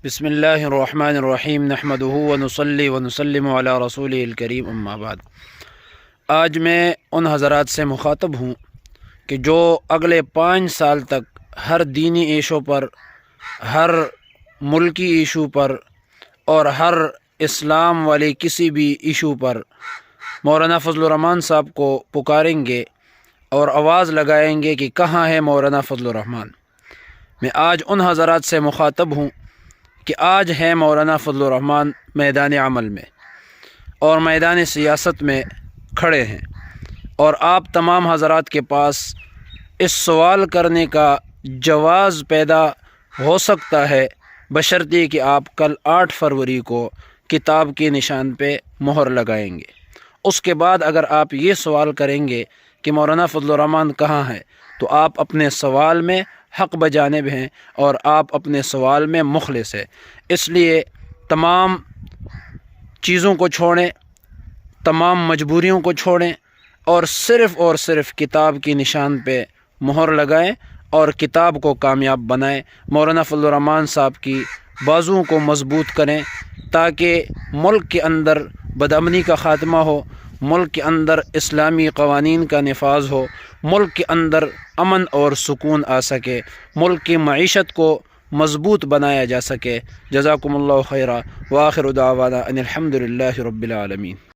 بسم اللہ الرحمن الرحیم نحمدہ ونصلی ونسلم علی رسولہ الکریم اما بعد۔ آج میں ان حضرات سے مخاطب ہوں کہ جو اگلے 5 سال تک ہر دینی ایشو پر، ہر ملکی ایشو پر اور ہر اسلام والی کسی بھی ایشو پر مولانا فضل الرحمان صاحب کو پکاریں گے اور آواز لگائیں گے کہ کہاں ہے مولانا فضل الرحمان۔ میں آج ان حضرات سے مخاطب ہوں کہ آج ہے مولانا فضل الرحمان میدان عمل میں اور میدان سیاست میں کھڑے ہیں، اور آپ تمام حضرات کے پاس اس سوال کرنے کا جواز پیدا ہو سکتا ہے، بشرطیہ کہ آپ کل 8 فروری کو کتاب کے نشان پہ مہر لگائیں گے۔ اس کے بعد اگر آپ یہ سوال کریں گے کہ مولانا فضل الرحمان کہاں ہے، تو آپ اپنے سوال میں حق بجانب ہیں اور آپ اپنے سوال میں مخلص ہیں۔ اس لیے تمام چیزوں کو چھوڑیں، تمام مجبوریوں کو چھوڑیں اور صرف کتاب کی نشان پہ مہر لگائیں اور کتاب کو کامیاب بنائیں۔ مولانا فضل الرحمان صاحب کی بازوؤں کو مضبوط کریں تاکہ ملک کے اندر بدامنی کا خاتمہ ہو، ملک کے اندر اسلامی قوانین کا نفاذ ہو، ملک کے اندر امن اور سکون آ سکے، ملک کی معیشت کو مضبوط بنایا جا سکے۔ جزاکم اللہ خیرا، وآخر دعوانا ان الحمد للہ رب العالمین۔